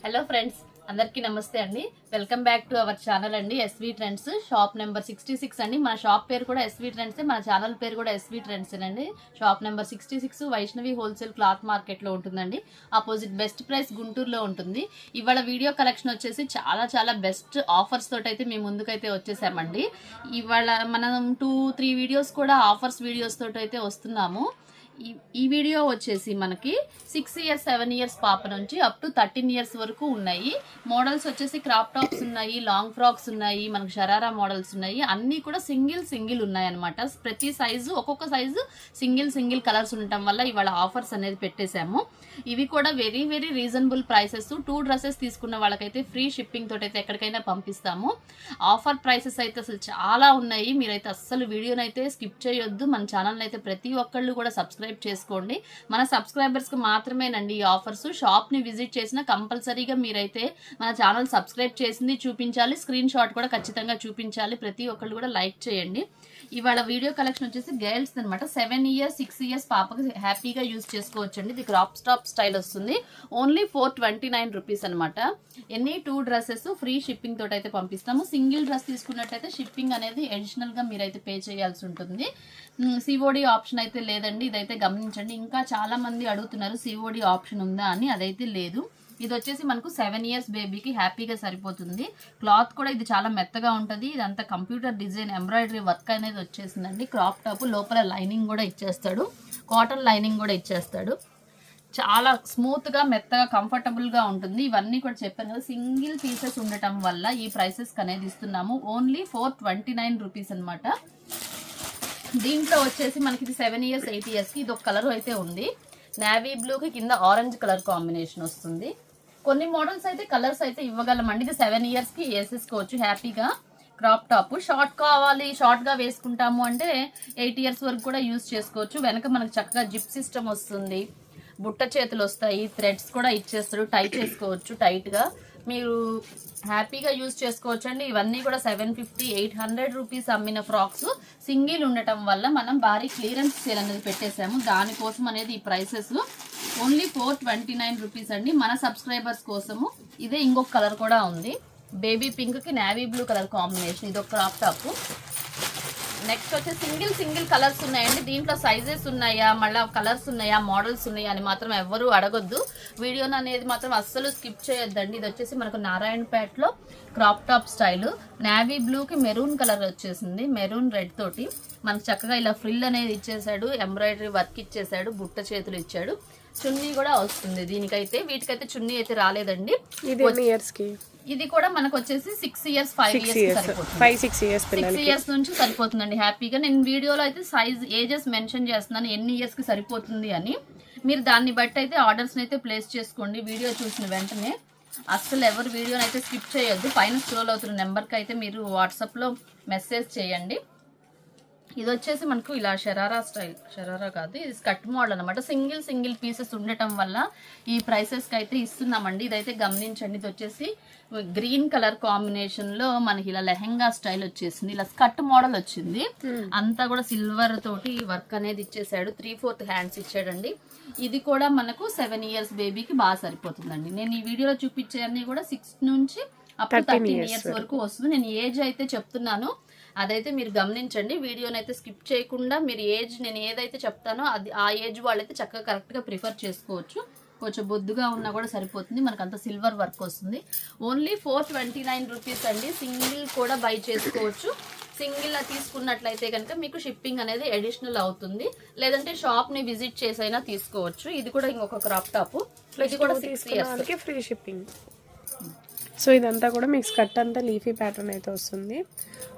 Hello friends, అందరికీ నమస్తే అండి. Welcome back to our channel అండి, ఎస్వి ట్రెండ్స్. షాప్ నెంబర్ 66 అండి. మన షాప్ పేరు కూడా ఎస్వి ట్రెండ్స్, మన ఛానల్ పేరు కూడా ఎస్వి ట్రెండ్స్ అండి. Shop number 66 Vaishnavi wholesale cloth market లో ఉంటుందండి. ఆపోజిట్ బెస్ట్ ప్రైస్ గుంటూరులో ఉంటుంది. ఇవాళ వీడియో కలెక్షన్ వచ్చేసి చాలా బెస్ట్ ఆఫర్స్ తోటి అయితే మేము ముందుకైతే వచ్చేసామండి. ఇవాళ మనం 2-3 వీడియోస్ కూడా ఆఫర్స్ వీడియోస్ తోటి అయితే వస్తున్నాము. ఈ వీడియో వచ్చేసి మనకి 6 ఇయర్స్ 7 ఇయర్స్ పాప నుంచి అప్ టు 13 ఇయర్స్ వరకు ఉన్నాయి. మోడల్స్ వచ్చేసి క్రాప్ టాప్స్ ఉన్నాయి, లాంగ్ ఫ్రాక్స్ ఉన్నాయి, మనకు షరారా మోడల్స్ ఉన్నాయి. అన్నీ కూడా సింగిల్ ఉన్నాయి అనమాట. ప్రతి సైజు ఒక్కొక్క సైజు సింగిల్ కలర్స్ ఉండటం వల్ల ఇవాళ ఆఫర్స్ అనేది పెట్టేశాము. ఇవి కూడా వెరీ రీజనబుల్ ప్రైసెస్. 2 డ్రెస్సెస్ తీసుకున్న వాళ్ళకైతే ఫ్రీ షిప్పింగ్ తోటి అయితే ఎక్కడికైనా పంపిస్తాము. ఆఫర్ ప్రైసెస్ అయితే అసలు చాలా ఉన్నాయి. మీరైతే అస్సలు వీడియోనైతే స్కిప్ చేయొద్దు. మన ఛానల్ అయితే ప్రతి ఒక్కళ్ళు కూడా సబ్స్క్రైబ్ చేసుకోండి. మన సబ్స్క్రైబర్స్ కి మాత్రమేనండి ఈ ఆఫర్స్. షాప్ ని విజిట్ చేసిన కంపల్సరీగా మీరైతే మన ఛానల్ సబ్స్క్రైబ్ చేసింది చూపించాలి, స్క్రీన్ షాట్ కూడా ఖచ్చితంగా చూపించాలి. ప్రతి ఒక్కళ్ళు కూడా లైక్ చేయండి. ఇవాళ వీడియో కలెక్షన్ వచ్చేసి గర్ల్స్ అనమాట. 7 ఇయర్స్ 6 ఇయర్స్ పాపకి హ్యాపీగా యూజ్ చేసుకోవచ్చండి. ఇది క్రాప్ టాప్ స్టైల్ వస్తుంది. ఓన్లీ 429 రూపీస్ అనమాట. ఎన్ని 2 డ్రెస్సెస్ ఫ్రీ షిప్పింగ్ తోటి అయితే పంపిస్తాము. సింగిల్ డ్రెస్ తీసుకున్నట్టయితే షిప్పింగ్ అనేది అడిషనల్ గా మీరైతే పే చేయాల్సి ఉంటుంది. సిఓడి ఆప్షన్ అయితే లేదండి, ఇదైతే గమనించండి. ఇంకా చాలా మంది అడుగుతున్నారు సిఓడి ఆప్షన్ ఉందా అని, అదైతే లేదు. ఇది వచ్చేసి మనకు 7 ఇయర్స్ బేబీకి హ్యాపీగా సరిపోతుంది. క్లాత్ కూడా ఇది చాలా మెత్తగా ఉంటుంది. ఇదంతా కంప్యూటర్ డిజైన్ ఎంబ్రాయిడరీ వర్క్ అనేది వచ్చేసిందండి. క్రాప్ టాప్ లోపల లైనింగ్ కూడా ఇచ్చేస్తాడు, కాటన్ లైనింగ్ కూడా ఇచ్చేస్తాడు. చాలా స్మూత్ గా మెత్తగా కంఫర్టబుల్ గా ఉంటుంది. ఇవన్నీ కూడా చెప్పాను కదా, సింగిల్ పీసెస్ ఉండటం వల్ల ఈ ప్రైసెస్ అనేది ఇస్తున్నాము. ఓన్లీ 429 రూపీస్ అనమాట. దీంట్లో వచ్చేసి మనకి ఇది 7 ఇయర్స్ 8 ఇయర్స్ కి ఇది ఒక కలర్ అయితే ఉంది. నేవీ బ్లూకి కింద ఆరెంజ్ కలర్ కాంబినేషన్ వస్తుంది. కొన్ని మోడల్స్ అయితే కలర్స్ అయితే ఇవ్వగలమండి. ఇది 7 ఇయర్స్ కి వేసేసుకోవచ్చు హ్యాపీగా. క్రాప్ టాప్ షార్ట్ కావాలి, షార్ట్ గా వేసుకుంటాము అంటే 8 ఇయర్స్ వరకు కూడా యూజ్ చేసుకోవచ్చు. వెనక మనకు చక్కగా జిప్ సిస్టమ్ వస్తుంది, బుట్ట చేతులు వస్తాయి, థ్రెడ్స్ కూడా ఇచ్చేస్తాడు, టై చేసుకోవచ్చు టైట్ గా. మీరు హ్యాపీగా యూజ్ చేసుకోవచ్చు అండి. ఇవన్నీ కూడా 750-800 రూపీస్ అమ్మిన ఫ్రాక్స్ సింగిల్ ఉండటం వల్ల మనం భారీ క్లియరెన్స్ సేల్ అనేది పెట్టేశాము. దానికోసం అనేది ఈ ప్రైసెస్ ఓన్లీ 429 రూపీస్ అండి. మన సబ్స్క్రైబర్స్ కోసము. ఇదే ఇంకొక కలర్ కూడా ఉంది, బేబీ పింక్ కి నేవీ బ్లూ కలర్ కాంబినేషన్. ఇది ఒక క్రాప్ టాప్. నెక్స్ట్ వచ్చి సింగిల్ కలర్స్ ఉన్నాయండి. దీంట్లో సైజెస్ ఉన్నాయా, మళ్ళీ కలర్స్ ఉన్నాయా, మోడల్స్ ఉన్నాయా అని మాత్రం ఎవరు అడగొద్దు. వీడియోని అనేది మాత్రం అస్సలు స్కిప్ చేయొద్దండి. ఇది వచ్చేసి మనకు నారాయణపేటలో క్రాప్ టాప్ స్టైల్. నేవీ బ్లూకి మెరూన్ కలర్ వచ్చేసింది, మెరూన్ రెడ్ తోటి మనకు చక్కగా ఇలా ఫ్రిల్ అనేది ఇచ్చేసాడు, ఎంబ్రాయిడరీ వర్క్ ఇచ్చేసాడు, బుట్ట చేతులు ఇచ్చాడు. చున్నీ కూడా వస్తుంది దీనికైతే. వీటికైతే చున్నీ అయితే రాలేదండి. ఇది కూడా మనకు వచ్చేసి 6 ఇయర్స్ 5 ఇయర్స్ నుంచి సరిపోతుందండి హ్యాపీగా. నేను వీడియోలో అయితే సైజ్ ఏజెస్ మెన్షన్ చేస్తున్నాను, ఎన్ని ఇయర్స్ కి సరిపోతుంది అని. మీరు దాన్ని బట్టి అయితే ఆర్డర్స్ అయితే ప్లేస్ చేసుకోండి వీడియో చూసిన వెంటనే. అస్సలు ఎవరు వీడియోని అయితే స్కిప్ చేయొద్దు. పైన స్క్రోల్ అవుతున్న నెంబర్కి అయితే మీరు వాట్సాప్లో మెసేజ్ చేయండి. ఇది వచ్చేసి మనకు ఇలా షరారా స్టైల్, షరారా కాదు ఇది స్కట్ మోడల్ అనమాట. సింగిల్ పీసెస్ ఉండటం వల్ల ఈ ప్రైసెస్కి అయితే ఇస్తున్నామండి. ఇదైతే గమనించండి. ఇది వచ్చేసి గ్రీన్ కలర్ కాంబినేషన్ లో మనకి ఇలా లెహెంగా స్టైల్ వచ్చేసింది. ఇలా స్కట్ మోడల్ వచ్చింది. అంతా కూడా సిల్వర్ తోటి వర్క్ అనేది ఇచ్చేసాడు. 3/4 హ్యాండ్స్ ఇచ్చాడండి. ఇది కూడా మనకు 7 ఇయర్స్ బేబీకి బాగా సరిపోతుందండి. నేను ఈ వీడియోలో చూపించేవన్నీ కూడా 6 నుంచి అప్ టు 13 ఇయర్స్ వరకు వస్తుంది. నేను ఏజ్ అయితే చెప్తున్నాను, అదైతే మీరు గమనించండి. వీడియోని అయితే స్కిప్ చేయకుండా మీరు ఏజ్ నేను ఏదైతే చెప్తానో అది ఆ ఏజ్ వాళ్ళైతే చక్కగా కరెక్ట్గా ప్రిఫర్ చేసుకోవచ్చు. కొంచెం బొద్దుగా ఉన్నా కూడా సరిపోతుంది. మనకు అంత సిల్వర్ వర్క్ వస్తుంది. ఓన్లీ 429 రూపీస్ అండి. సింగిల్ కూడా బై చేసుకోవచ్చు. సింగిల్ తీసుకున్నట్లయితే కనుక మీకు షిప్పింగ్ అనేది అడిషనల్ అవుతుంది. లేదంటే షాప్ ని విజిట్ చేసైనా తీసుకోవచ్చు. ఇది కూడా ఇంకొక క్రాప్ టాప్. ఇది కూడా 6 ఇయర్స్ ఫ్రీ షిప్పింగ్. సో ఇదంతా కూడా మీకు స్కర్ట్ అంతా లీఫీ ప్యాటర్న్ అయితే వస్తుంది.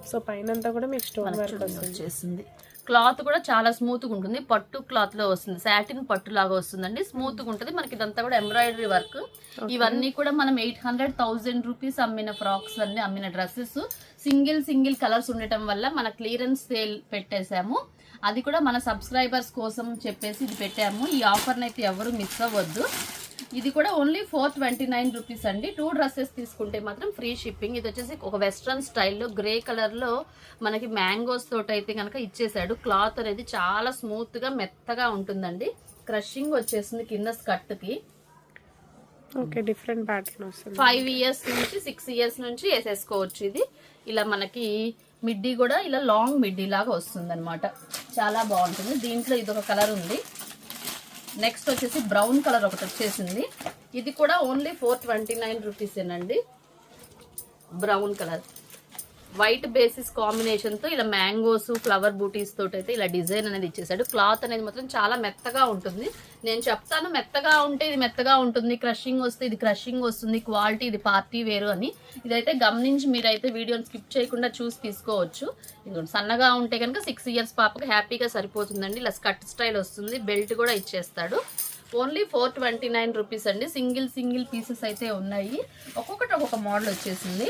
సో పైన అంతా కూడా మీకు స్టోన్ వర్క్ వచ్చేసింది. క్లాత్ కూడా చాలా స్మూత్ గా ఉంటుంది. పట్టు క్లాత్ లో వస్తుంది, సాటిన్ పట్టు లాగా వస్తుందండి. స్మూత్ గా ఉంటుంది. మనకి ఇదంతా కూడా ఎంబ్రాయిడరీ వర్క్. ఇవన్నీ కూడా మనం 800-1000 రూపీస్ అమ్మిన ఫ్రాక్స్ అన్ని అమ్మిన డ్రెస్సెస్ సింగిల్ కలర్స్ ఉండటం వల్ల మన క్లియరెన్స్ సేల్ పెట్టేశాము. అది కూడా మన సబ్స్క్రైబర్స్ కోసం చెప్పేసి ఇది పెట్టాము. ఈ ఆఫర్ని అయితే ఎవరు మిస్ అవ్వద్దు. ఇది కూడా ఓన్లీ 429 రూపీస్ అండి. 2 డ్రెస్సెస్ తీసుకుంటే మాత్రం ఫ్రీ షిప్పింగ్. ఇది వచ్చేసి ఒక వెస్ట్రన్ స్టైల్లో గ్రే కలర్ లో మనకి మ్యాంగోస్ తోటి అయితే కనుక ఇచ్చేసాడు. క్లాత్ అనేది చాలా స్మూత్ గా మెత్తగా ఉంటుందండి. క్రషింగ్ వచ్చేసింది కింద స్కర్ట్ కి. ఓకే, డిఫరెంట్ ప్యాటర్న్ వస్తుంది. 5 ఇయర్స్ నుంచి 6 ఇయర్స్ నుంచి వేసేసుకోవచ్చు. ఇది ఇలా మనకి మిడ్డీ కూడా ఇలా లాంగ్ మిడ్డీ లాగా వస్తుంది అనమాట. చాలా బాగుంటుంది. దీంట్లో ఇది ఒక కలర్ ఉంది. నెక్స్ట్ వచ్చేసి బ్రౌన్ కలర్ ఒకటి వచ్చేసింది. ఇది కూడా ఓన్లీ 429 రూపీసేనండి. Brown colour white basis combination తో ఇలా మ్యాంగోస్ ఫ్లవర్ బూటీస్ తోటి అయితే ఇలా డిజైన్ అనేది ఇచ్చేసాడు. క్లాత్ అనేది మాత్రం చాలా మెత్తగా ఉంటుంది. నేను చెప్తాను మెత్తగా ఉంటే ఇది మెత్తగా ఉంటుంది, క్రషింగ్ వస్తే ఇది క్రషింగ్ వస్తుంది, క్వాలిటీ ఇది పార్టీ వేరు అని. ఇదైతే గమనించి మీరైతే వీడియోని స్కిప్ చేయకుండా చూసి తీసుకోవచ్చు. ఇది సన్నగా ఉంటే కనుక 6 ఇయర్స్ పాపకి హ్యాపీగా సరిపోతుందండి. ఇలా స్కర్ట్ స్టైల్ వస్తుంది, బెల్ట్ కూడా ఇచ్చేస్తాడు. ఓన్లీ 429 రూపీస్ అండి. సింగిల్ పీసెస్ అయితే ఉన్నాయి. ఒక్కొక్కటి ఒక్కొక్క మోడల్ వచ్చేసింది.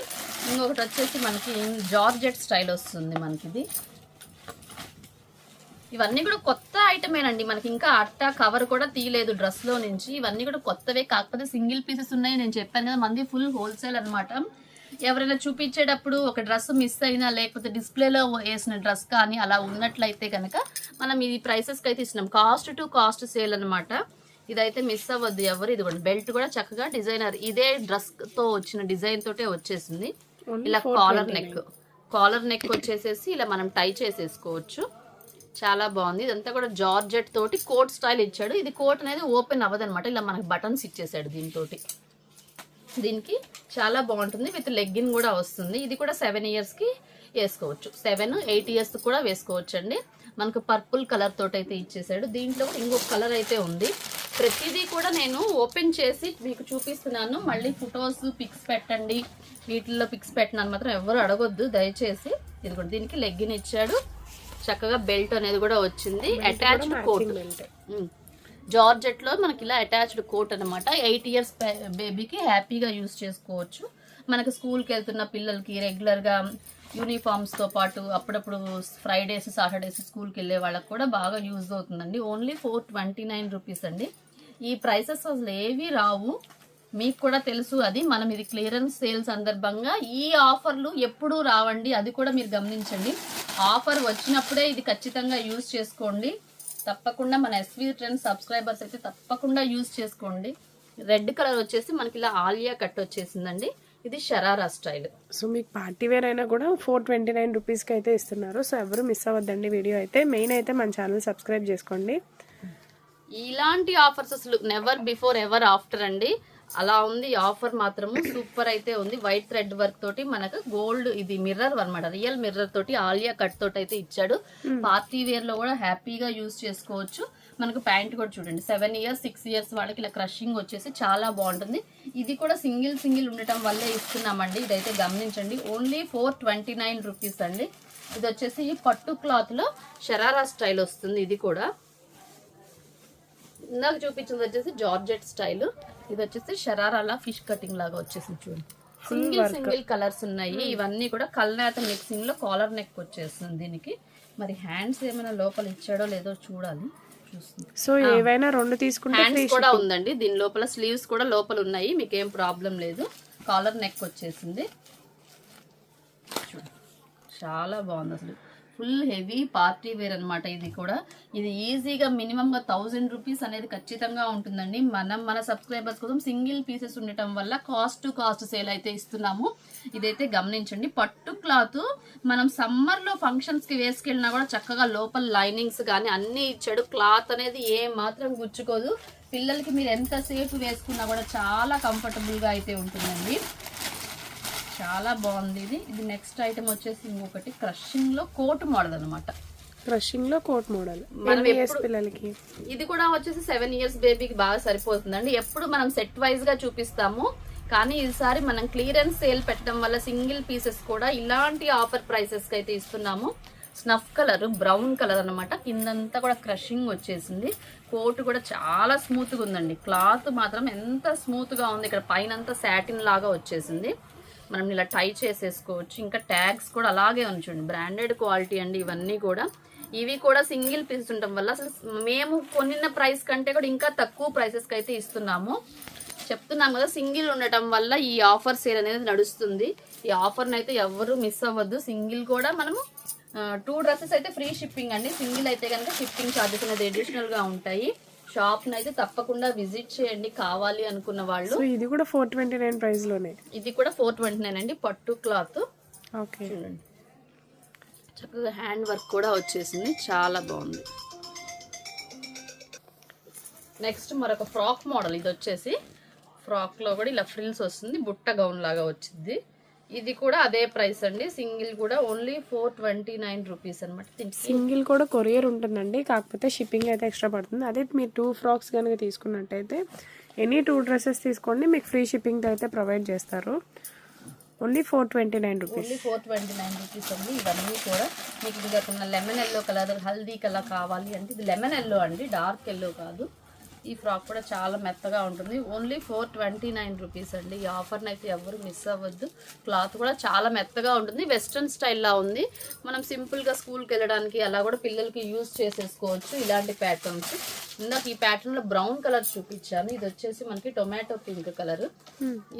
ఇంకొకటి వచ్చేసి మనకి జార్జెట్ స్టైల్ వస్తుంది మనకి ఇది. ఇవన్నీ కూడా కొత్త ఐటమేనండి. మనకి ఇంకా అట్టా కవర్ కూడా తీయలేదు డ్రెస్లో నుంచి. ఇవన్నీ కూడా కొత్తవే, కాకపోతే సింగిల్ పీసెస్ ఉన్నాయి. నేను చెప్పాను కదా మంది ఫుల్ హోల్సేల్ అనమాట. ఎవరైనా చూపించేటప్పుడు ఒక డ్రెస్ మిస్ అయినా లేకపోతే డిస్ప్లేలో వేసిన డ్రెస్ కానీ అలా ఉన్నట్లయితే కనుక మనం ఇది ప్రైసెస్కి అయితే ఇస్తున్నాం. కాస్ట్ టు కాస్ట్ సేల్ అనమాట. ఇదైతే మిస్ అవ్వద్దు ఎవరు. ఇది కూడా బెల్ట్ కూడా చక్కగా డిజైనర్ ఇదే డ్రెస్ తో వచ్చిన డిజైన్ తోటే వచ్చేసింది. ఇలా కాలర్ నెక్ వచ్చేసేసి ఇలా మనం టై చేసేసుకోవచ్చు. చాలా బాగుంది. ఇదంతా కూడా జార్జెట్ తోటి కోట్ స్టైల్ ఇచ్చాడు. ఇది కోట్ అనేది ఓపెన్ అవ్వదనమాట. ఇలా మనకి బటన్స్ ఇచ్చేసాడు దీంతోటి. దీనికి చాలా బాగుంటుంది. విత్ లెగ్గిన్ కూడా వస్తుంది. ఇది కూడా 7 ఇయర్స్కి వేసుకోవచ్చు. 7, 8 ఇయర్స్ కూడా వేసుకోవచ్చు అండి. మనకు పర్పుల్ కలర్ తోటి అయితే ఇచ్చేసాడు. దీంట్లో ఇంకొక కలర్ అయితే ఉంది. ప్రతిదీ కూడా నేను ఓపెన్ చేసి మీకు చూపిస్తున్నాను. మళ్ళీ ఫొటోస్ పిక్స్ పెట్టండి, వీటిల్లో పిక్స్ పెట్టినాను మాత్రం ఎవరు అడగొద్దు దయచేసి. ఇది కూడా దీనికి లెగ్గిన్ ఇచ్చాడు. చక్కగా బెల్ట్ అనేది కూడా వచ్చింది. అటాచ్డ్ కోట్ జార్జెట్ లో మనకి ఇలా అటాచ్డ్ కోట్ అనమాట. 8 ఇయర్స్ బేబీకి హ్యాపీగా యూజ్ చేసుకోవచ్చు. మనకు స్కూల్కి వెళ్తున్న పిల్లలకి రెగ్యులర్గా యూనిఫామ్స్తో పాటు అప్పుడప్పుడు ఫ్రైడేస్ సాటర్డేస్ స్కూల్కి వెళ్ళే వాళ్ళకి కూడా బాగా యూజ్ అవుతుందండి. ఓన్లీ 429 రూపీస్ అండి. ఈ ప్రైసెస్ అసలు ఏవి రావు, మీకు కూడా తెలుసు. అది మనం ఇది క్లియరెన్స్ సేల్ సందర్భంగా ఈ ఆఫర్లు ఎప్పుడూ రావండి. అది కూడా మీరు గమనించండి. ఆఫర్ వచ్చినప్పుడే ఇది ఖచ్చితంగా యూజ్ చేసుకోండి. తప్పకుండా మన ఎస్వీ ట్రెండ్స్ సబ్స్క్రైబర్స్ అయితే తప్పకుండా యూజ్ చేసుకోండి. రెడ్ కలర్ వచ్చేసి మనకి ఇలా ఆలియా కట్ వచ్చేసిందండి. ఇది షరారా స్టైల్. సో మీకు పార్టీ వేర్ అయినా కూడా 429 రూపీస్కి అయితే ఇస్తున్నారు. సో ఎవరు మిస్ అవ్వద్దండి వీడియో అయితే. మెయిన్ అయితే మన ఛానల్ సబ్స్క్రైబ్ చేసుకోండి. ఇలాంటి ఆఫర్స్ అసలు నెవర్ బిఫోర్ ఎవర్ ఆఫ్టర్ అండి. అలా ఉంది ఆఫర్ మాత్రము. సూపర్ అయితే ఉంది. వైట్ థ్రెడ్ వర్క్ తోటి మనకు గోల్డ్ ఇది మిర్రర్ అనమాట, రియల్ మిర్రర్ తోటి ఆలియా కట్ తోటి అయితే ఇచ్చాడు. పార్టీ వేర్ లో కూడా హ్యాపీగా యూజ్ చేసుకోవచ్చు. మనకు ప్యాంట్ కూడా చూడండి 7 ఇయర్స్ 6 ఇయర్స్ వాళ్ళకి ఇలా క్రషింగ్ వచ్చేసి చాలా బాగుంటుంది. ఇది కూడా సింగిల్ ఉండటం వల్లే ఇస్తున్నామండి. ఇదైతే గమనించండి. ఓన్లీ 429 రూపీస్ అండి. ఇది వచ్చేసి పట్టు క్లాత్ లో షరారా స్టైల్ వస్తుంది. ఇది కూడా ఇందాక చూపించింది వచ్చేసి జార్జెట్ స్టైల్. ఇది వచ్చేసి షరారాలా ఫిష్ కటింగ్ లాగా వచ్చేసి చూడండి. సింగిల్ కలర్స్ ఉన్నాయి. ఇవన్నీ కూడా కల్నేత మిక్సింగ్ లో కాలర్ నెక్ వచ్చేస్తుంది దీనికి. మరి హ్యాండ్స్ ఏమైనా లోపల ఇచ్చాడో లేదో చూడాలి. సో ఏవైనా 2 తీసుకుంటే హ్యాండ్స్ కూడా ఉందండి. దీని లోపల స్లీవ్స్ కూడా లోపల ఉన్నాయి. మీకు ఏం ప్రాబ్లం లేదు. కాలర్ నెక్ వచ్చేసింది. చాలా బాగుంది అసలు. ఫుల్ హెవీ పార్టీ వేర్ అనమాట. ఇది కూడా ఇది ఈజీగా మినిమంగా 1000 రూపీస్ అనేది ఖచ్చితంగా ఉంటుందండి. మన సబ్స్క్రైబర్స్ కోసం సింగిల్ పీసెస్ ఉండటం వల్ల కాస్ట్ టు కాస్ట్ సేల్ అయితే ఇస్తున్నాము. ఇదైతే గమనించండి. పట్టు క్లాత్ మనం సమ్మర్లో ఫంక్షన్స్కి వేసుకెళ్ళినా కూడా చక్కగా లోపల లైనింగ్స్ కానీ అన్నీ ఇచ్చాడు. క్లాత్ అనేది ఏ మాత్రం గుచ్చుకోదు. పిల్లలకి మీరు ఎంతసేపు వేసుకున్నా కూడా చాలా కంఫర్టబుల్గా అయితే ఉంటుందండి. చాలా బాగుంది. ఇది నెక్స్ట్ ఐటమ్ వచ్చేసి ఇంకొకటి క్రషింగ్ లో కోట్ మోడల్ అనమాట. క్రషింగ్ లో కోట్ మోడల్ పిల్లలకి. ఇది కూడా వచ్చేసి 7 ఇయర్స్ బేబీకి బాగా సరిపోతుందండి. ఎప్పుడు మనం సెట్ వైజ్ గా చూపిస్తాము, కానీ ఈసారి మనం క్లియరెన్స్ సేల్ పెట్టడం వల్ల సింగిల్ పీసెస్ కూడా ఇలాంటి ఆఫర్ ప్రైసెస్ కి అయితే ఇస్తున్నాము. స్నఫ్ కలర్ బ్రౌన్ కలర్ అనమాట. కిందంతా కూడా క్రషింగ్ వచ్చేసింది. కోట్ కూడా చాలా స్మూత్ గా ఉందండి. క్లాత్ మాత్రం ఎంత స్మూత్ గా ఉంది. ఇక్కడ పైన అంతా సాటిన్ లాగా వచ్చేసింది. మనం ఇలా టై చేసేసుకోవచ్చు. ఇంకా ట్యాగ్స్ కూడా అలాగే ఉంచండి. బ్రాండెడ్ క్వాలిటీ అండి ఇవన్నీ కూడా. ఇవి కూడా సింగిల్ పీసెస్ ఉండటం వల్ల అసలు మేము కొనిన ప్రైస్ కంటే కూడా ఇంకా తక్కువ ప్రైసెస్కి అయితే ఇస్తున్నాము. చెప్తున్నాం కదా, సింగిల్ ఉండటం వల్ల ఈ ఆఫర్ సేల్ అనేది నడుస్తుంది. ఈ ఆఫర్ని అయితే ఎవరు మిస్ అవ్వద్దు. సింగిల్ కూడా మనము 2 డ్రెస్సెస్ అయితే ఫ్రీ షిప్పింగ్ అండి. సింగిల్ అయితే కనుక షిప్పింగ్ ఛార్జెస్ అనేది అడిషనల్గా ఉంటాయి. షాప్ని అయితే తప్పకుండా విజిట్ చేయండి కావాలి అనుకున్న వాళ్ళు. సో ఇది కూడా 429 ప్రైస్ లోనే. ఇది కూడా 429 అండి, పట్టు క్లాత్. ఓకే, చూడండి చక్కగా హ్యాండ్ వర్క్ కూడా వచ్చేసింది, చాలా బాగుంది. నెక్స్ట్ మరొక ఫ్రాక్ మోడల్, ఇది వచ్చేసి ఫ్రాక్లో కూడా ఇలా ఫ్రిల్స్ వస్తుంది, బుట్ట గౌన్ లాగా వచ్చింది. ఇది కూడా అదే ప్రైస్ అండి, సింగిల్ కూడా ఓన్లీ 429 రూపీస్ అనమాట. సింగిల్ కూడా కొరియర్ ఉంటుందండి, కాకపోతే షిప్పింగ్ అయితే ఎక్స్ట్రా పడుతుంది. అదే మీరు 2 ఫ్రాక్స్ కనుక తీసుకున్నట్టయితే ఎనీ 2 డ్రెస్సెస్ తీసుకోండి, మీకు ఫ్రీ షిప్పింగ్ అయితే ప్రొవైడ్ చేస్తారు. Only 429 rupees. ఓన్లీ 429 రూపీస్ అండి. ఇవన్నీ కూడా మీకు ఇంకా ఉన్న lemon yellow colour, haldi colour కావాలి అంటే ఇది లెమన్ ఎల్లో అండి, డార్క్ ఎల్లో కాదు. ఈ ఫ్రాక్ కూడా చాలా మెత్తగా ఉంటుంది, ఓన్లీ 429 రూపీస్ అండి. ఈ ఆఫర్ని అయితే ఎవరు మిస్ అవ్వద్దు. క్లాత్ కూడా చాలా మెత్తగా ఉంటుంది, వెస్ట్రన్ స్టైల్లా ఉంది. మనం సింపుల్గా స్కూల్కి వెళ్ళడానికి అలా కూడా పిల్లలకి యూజ్ చేసేసుకోవచ్చు ఇలాంటి ప్యాటర్న్స్. ఇందాక ఈ ప్యాటర్న్లో బ్రౌన్ కలర్ చూపించాను, ఇది వచ్చేసి మనకి టొమాటో పింక్ కలర్.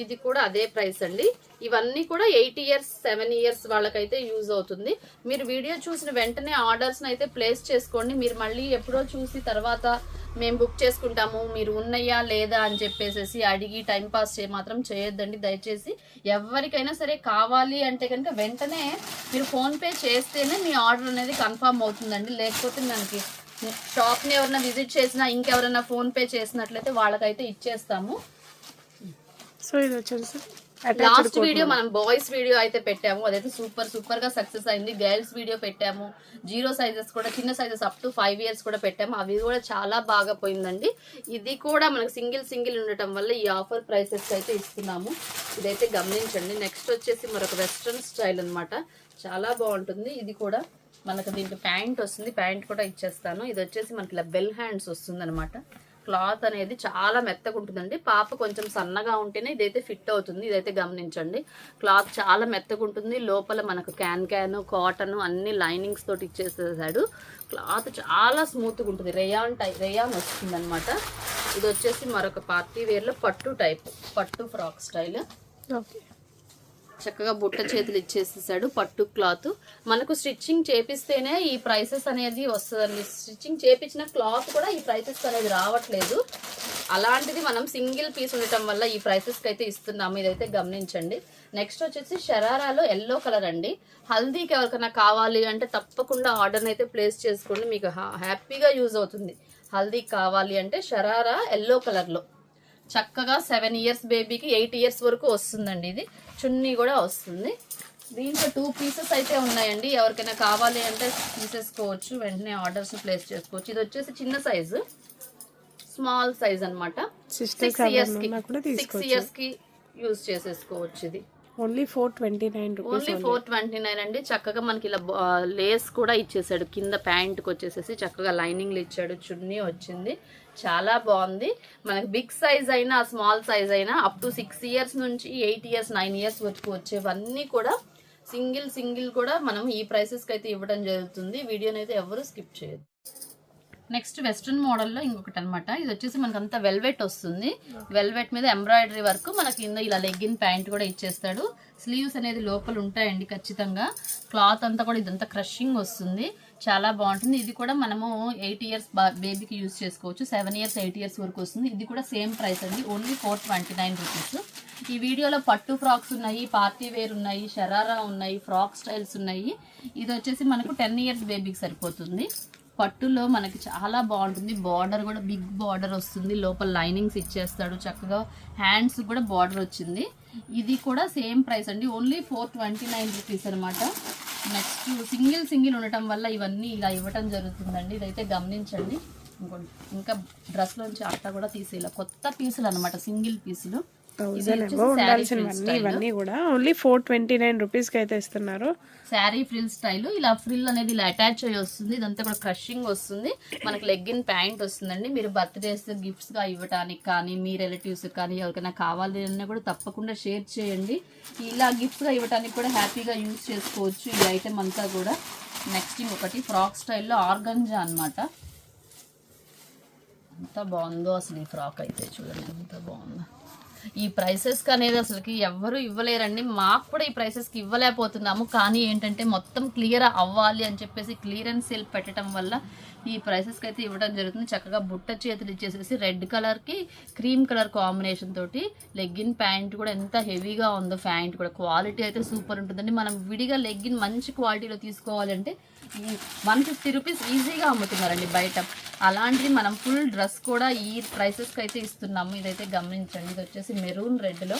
ఇది కూడా అదే ప్రైస్ అండి. ఇవన్నీ కూడా 8 ఇయర్స్ 7 ఇయర్స్ వాళ్ళకైతే యూజ్ అవుతుంది. మీరు వీడియో చూసిన వెంటనే ఆర్డర్స్ని అయితే ప్లేస్ చేసుకోండి. మీరు మళ్ళీ ఎప్పుడో చూసి తర్వాత మేము బుక్ చేసుకుంటాము, మీరు ఉన్నాయా లేదా అని చెప్పేసి అడిగి టైంపాస్ మాత్రం చేయొద్దండి దయచేసి. ఎవరికైనా సరే కావాలి అంటే కనుక వెంటనే మీరు ఫోన్పే చేస్తేనే మీ ఆర్డర్ అనేది కన్ఫర్మ్ అవుతుందండి. లేకపోతే మనకి షాప్ని ఎవరైనా విజిట్ చేసినా ఇంకెవరైనా ఫోన్పే చేసినట్లయితే వాళ్ళకైతే ఇచ్చేస్తాము. సో ఇది వచ్చేసి లాస్ట్ వీడియో మనం బాయ్స్ వీడియో అయితే పెట్టాము, అదైతే సూపర్ గా సక్సెస్ అయింది. గర్ల్స్ వీడియో పెట్టాము, 0 సైజెస్ కూడా, చిన్న సైజెస్ అప్ టు 5 ఇయర్స్ కూడా పెట్టాము, అవి కూడా చాలా బాగా పోయిందండి. ఇది కూడా మనకు సింగిల్ ఉండటం వల్ల ఈ ఆఫర్ ప్రైసెస్ అయితే ఇస్తున్నాము, ఇదైతే గమనించండి. నెక్స్ట్ వచ్చేసి మరొక వెస్ట్రన్ స్టైల్ అన్నమాట, చాలా బాగుంటుంది. ఇది కూడా మనకు దీంట్లో ప్యాంట్ వస్తుంది, ప్యాంట్ కూడా ఇచ్చేస్తాను. ఇది వచ్చేసి మనకి ఇలా బెల్ హ్యాండ్స్ వస్తుంది అనమాట. క్లాత్ అనేది చాలా మెత్తగా ఉంటుందండి, పాప కొంచెం సన్నగా ఉంటేనే ఇదైతే ఫిట్ అవుతుంది, ఇదైతే గమనించండి. క్లాత్ చాలా మెత్తగా ఉంటుంది, లోపల మనకు క్యాన్ కాటన్ అన్ని లైనింగ్స్ తోటి ఇచ్చేసేసాడు. క్లాత్ చాలా స్మూత్గా ఉంటుంది, రేయాన్ వస్తుంది అనమాట. ఇది వచ్చేసి మరొక పార్టీ వేర్లో పట్టు ఫ్రాక్ స్టైల్. ఓకే, చక్కగా బుట్ట చేతులు ఇచ్చేసేసాడు, పట్టు క్లాత్. మనకు స్టిచ్చింగ్ చేపిస్తేనే ఈ ప్రైసెస్ అనేది వస్తుందండి, స్టిచ్చింగ్ చేపించిన క్లాత్ కూడా ఈ ప్రైసెస్ అనేది రావట్లేదు. అలాంటిది మనం సింగిల్ పీస్ ఉండటం వల్ల ఈ ప్రైసెస్కి అయితే ఇస్తున్నాము, ఇదైతే గమనించండి. నెక్స్ట్ వచ్చేసి షరారాలో ఎల్లో కలర్ అండి. హల్దీకి ఎవరికైనా కావాలి అంటే తప్పకుండా ఆర్డర్ని అయితే ప్లేస్ చేసుకోండి, మీకు హ్యాపీగా యూజ్ అవుతుంది. హల్దీకి కావాలి అంటే షరారా ఎల్లో కలర్లో చక్కగా 7 ఇయర్స్ బేబీకి 8 ఇయర్స్ వరకు వస్తుందండి. ఇది చున్నీ కూడా వస్తుంది. దీంట్లో 2 పీసెస్ అయితే ఉన్నాయండి, ఎవరికైనా కావాలి అంటే తీసేసుకోవచ్చు, వెంటనే ఆర్డర్స్ ప్లేస్ చేసుకోవచ్చు. ఇది వచ్చేసి చిన్న సైజు, స్మాల్ సైజ్ అనమాట. 6 ఇయర్స్ కి యూజ్ చేసేసుకోవచ్చు. ఇది ఓన్లీ 429 రూపీస్. ఓన్లీ 429 అండి. చక్కగా మనకి ఇలా లేస్ కూడా ఇచ్చేసాడు, కింద ప్యాంట్కి వచ్చేసేసి చక్కగా లైనింగ్లు ఇచ్చాడు, చున్నీ వచ్చింది, చాలా బాగుంది. మనకి బిగ్ సైజ్ అయినా స్మాల్ సైజ్ అయినా అప్ టు 6 ఇయర్స్ నుంచి 8 ఇయర్స్ 9 ఇయర్స్ వరకు వచ్చేవన్నీ కూడా సింగిల్ కూడా మనం ఈ ప్రైసెస్కి అయితే ఇవ్వడం జరుగుతుంది. వీడియోని అయితే ఎవరు స్కిప్ చేయదు. నెక్స్ట్ వెస్ట్రన్ మోడల్లో ఇంకొకటి అనమాట. ఇది వచ్చేసి మనకు అంతా వెల్వెట్ వస్తుంది, వెల్వెట్ మీద ఎంబ్రాయిడరీ వర్క్, మనకి కింద ఇలా లెగ్గిన్ ప్యాంట్ కూడా ఇచ్చేస్తాడు. స్లీవ్స్ అనేది లోపల ఉంటాయండి ఖచ్చితంగా. క్లాత్ అంతా కూడా ఇదంతా క్రషింగ్ వస్తుంది, చాలా బాగుంటుంది. ఇది కూడా మనము 8 ఇయర్స్ బేబీకి యూజ్ చేసుకోవచ్చు, 7 ఇయర్స్ 8 ఇయర్స్ వరకు వస్తుంది. ఇది కూడా సేమ్ ప్రైస్ అండి, ఓన్లీ 429 రూపీస్. ఈ వీడియోలో పట్టు ఫ్రాక్స్ ఉన్నాయి, పార్టీ వేర్ ఉన్నాయి, షరారా ఉన్నాయి, ఫ్రాక్ స్టైల్స్ ఉన్నాయి. ఇది వచ్చేసి మనకు 10 ఇయర్స్ బేబీకి సరిపోతుంది. పట్టులో మనకి చాలా బాగుంటుంది, బార్డర్ కూడా బిగ్ బార్డర్ వస్తుంది, లోపల లైనింగ్స్ ఇచ్చేస్తాడు, చక్కగా హ్యాండ్స్ కూడా బార్డర్ వచ్చింది. ఇది కూడా సేమ్ ప్రైస్ అండి, ఓన్లీ 429 రూపీస్ అనమాట. నెక్స్ట్ సింగిల్ ఉండటం వల్ల ఇవన్నీ ఇలా ఇవ్వటం జరుగుతుందండి, ఇదైతే గమనించండి. ఇంకా డ్రెస్లోంచి అట్ట కూడా తీసేయాలి, కొత్త పీసులు అనమాట, సింగిల్ పీసులు. ఇవన్నీ కూడా ఓన్లీ 429 రూపీస్కి అయితే ఇస్తున్నారు. శారీ ఫ్రిల్ స్టైల్, ఇలా ఫ్రిల్ అనేది ఇలా అటాచ్ అయ్యి వస్తుంది, ఇదంతా కూడా క్రషింగ్ వస్తుంది, మనకి లెగ్గిన్ ప్యాంట్ వస్తుందండి. మీరు బర్త్డేస్ గిఫ్ట్స్గా ఇవ్వడానికి కానీ, మీ రిలేటివ్స్ కానీ ఎవరికైనా కావాలి అన్నా కూడా తప్పకుండా షేర్ చేయండి. ఇలా గిఫ్ట్స్గా ఇవ్వడానికి కూడా హ్యాపీగా యూజ్ చేసుకోవచ్చు ఈ ఐటెం అంతా కూడా. నెక్స్ట్ ఇంకొకటి ఫ్రాక్ స్టైల్లో ఆర్గంజా అనమాట. ఎంత బాగుందో అసలు ఈ ఫ్రాక్ అయితే, చూడండి ఎంత బాగుందో. ఈ ప్రైసెస్కి అనేది అసలుకి ఎవ్వరు ఇవ్వలేరండి. మాకు కూడా ఈ ప్రైసెస్కి ఇవ్వలేకపోతున్నాము. కానీ ఏంటంటే మొత్తం క్లియర్ అవ్వాలి అని చెప్పేసి క్లియరెన్స్ సేల్ పెట్టడం వల్ల ఈ ప్రైసెస్కి అయితే ఇవ్వడం జరుగుతుంది. చక్కగా బుట్ట చేతులు ఇచ్చేసేసి రెడ్ కలర్కి క్రీమ్ కలర్ కాంబినేషన్ తోటి లెగ్గిన్ ప్యాంట్ కూడా ఎంత హెవీగా ఉందో. ప్యాంట్ కూడా క్వాలిటీ అయితే సూపర్ ఉంటుందండి. మనం విడిగా లెగ్గిన్ మంచి క్వాలిటీలో తీసుకోవాలంటే ఈ 150 రూపీస్ ఈజీగా అమ్ముతున్నారండి బయట. అలాంటిది మనం ఫుల్ డ్రెస్ కూడా ఈ ప్రైసెస్కి అయితే ఇస్తున్నాము. ఇదైతే గమనించండి. ఇది వచ్చేసి మెరూన్ రెడ్లో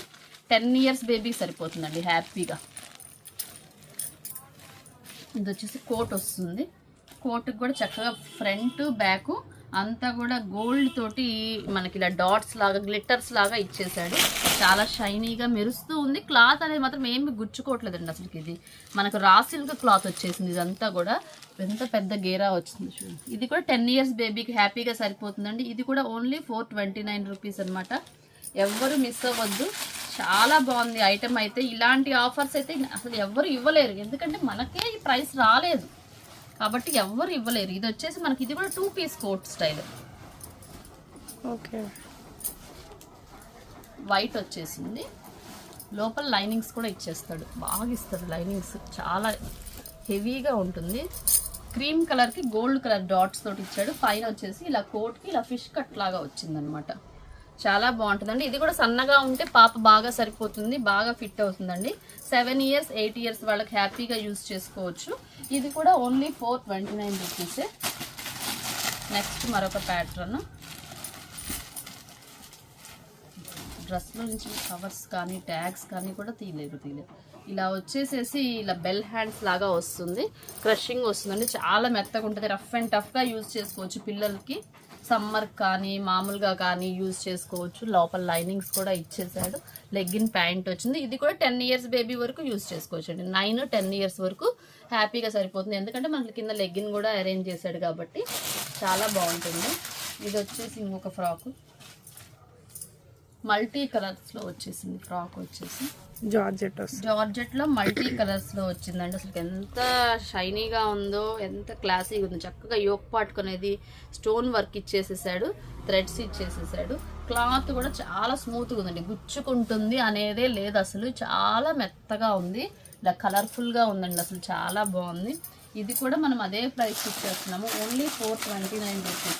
10 ఇయర్స్ బేబీకి సరిపోతుందండి హ్యాపీగా. ఇది వచ్చేసి కోట్ వస్తుంది. కోట్కి కూడా చక్కగా ఫ్రంట్ బ్యాక్ అంతా కూడా గోల్డ్ తోటి మనకి ఇలా డాట్స్ లాగా గ్లిట్టర్స్ లాగా ఇచ్చేసాడు. చాలా షైనీగా మెరుస్తూ ఉంది. క్లాత్ అనేది మాత్రం ఏమి గుచ్చుకోవట్లేదండి అసలుకి. ఇది మనకు రా సిల్క్ క్లాత్ వచ్చేసింది. ఇదంతా కూడా ఎంత పెద్ద గేరా వచ్చింది చూడండి. ఇది కూడా 10 ఇయర్స్ బేబీకి హ్యాపీగా సరిపోతుందండి. ఇది కూడా ఓన్లీ 429 రూపీస్ అనమాట. ఎవ్వరు మిస్ అవ్వద్దు. చాలా బాగుంది ఐటమ్ అయితే. ఇలాంటి ఆఫర్స్ అయితే అసలు ఎవ్వరు ఇవ్వలేరు, ఎందుకంటే మనకే ఈ ప్రైస్ రాలేదు కాబట్టి ఎవ్వరు ఇవ్వలేరు. ఇది వచ్చేసి మనకి ఇది కూడా 2 piece coat style. Okay, white వచ్చేసింది. లోపల లైనింగ్స్ కూడా ఇచ్చేస్తాడు, బాగా ఇస్తాడు లైనింగ్స్. చాలా హెవీగా ఉంటుంది. క్రీమ్ కలర్కి గోల్డ్ కలర్ డాట్స్ తోటి ఇచ్చాడు. పైన వచ్చేసి ఇలా కోట్కి ఇలా ఫిష్ కట్ లాగా వచ్చిందనమాట. చాలా బాగుంటుందండి. ఇది కూడా సన్నగా ఉంటే పాప బాగా సరిపోతుంది, బాగా ఫిట్ అవుతుందండి. 7 ఇయర్స్ 8 ఇయర్స్ వాళ్ళకి హ్యాపీగా యూజ్ చేసుకోవచ్చు. ఇది కూడా ఓన్లీ 429 రూపీసే. నెక్స్ట్ మరొక ప్యాటర్న్. డ్రెస్లో నుంచి కవర్స్ కానీ ట్యాగ్స్ కానీ కూడా తీయలేదు. ఇలా వచ్చేసేసి ఇలా బెల్ హ్యాండ్స్ లాగా వస్తుంది. క్రషింగ్ వస్తుందండి. చాలా మెత్తగా ఉంటుంది. రఫ్ అండ్ టఫ్గా యూజ్ చేసుకోవచ్చు పిల్లలకి. సమ్మర్ కానీ మామూలుగా కానీ యూజ్ చేసుకోవచ్చు. లోపల లైనింగ్స్ కూడా ఇచ్చేసాడు. లెగ్గిన్ ప్యాంట్ వచ్చింది. ఇది కూడా 10 ఇయర్స్ బేబీ వరకు యూజ్ చేసుకోవచ్చు అండి. 9-10 ఇయర్స్ వరకు హ్యాపీగా సరిపోతుంది, ఎందుకంటే మనకి కింద లెగ్గిన్ కూడా అరేంజ్ చేశాడు కాబట్టి చాలా బాగుంటుంది. ఇది వచ్చేసి ఇంకొక ఫ్రాక్ మల్టీ కలర్స్లో వచ్చేసింది. ఫ్రాక్ వచ్చేసి జార్జెట్లో మల్టీ కలర్స్లో వచ్చిందండి. అసలు ఎంత షైనీగా ఉందో, ఎంత క్లాసీగా ఉందో. చక్కగా యోక్ పాటుకునేది స్టోన్ వర్క్ ఇచ్చేసేసాడు, థ్రెడ్స్ ఇచ్చేసేసాడు. క్లాత్ కూడా చాలా స్మూత్గా ఉందండి, గుచ్చుకుంటుంది అనేదే లేదు అసలు. చాలా మెత్తగా ఉంది, ఇలా కలర్ఫుల్గా ఉందండి. అసలు చాలా బాగుంది. ఇది కూడా మనం అదే ప్రైస్ ఇచ్చేస్తున్నాము, ఓన్లీ 429 రూపీస్.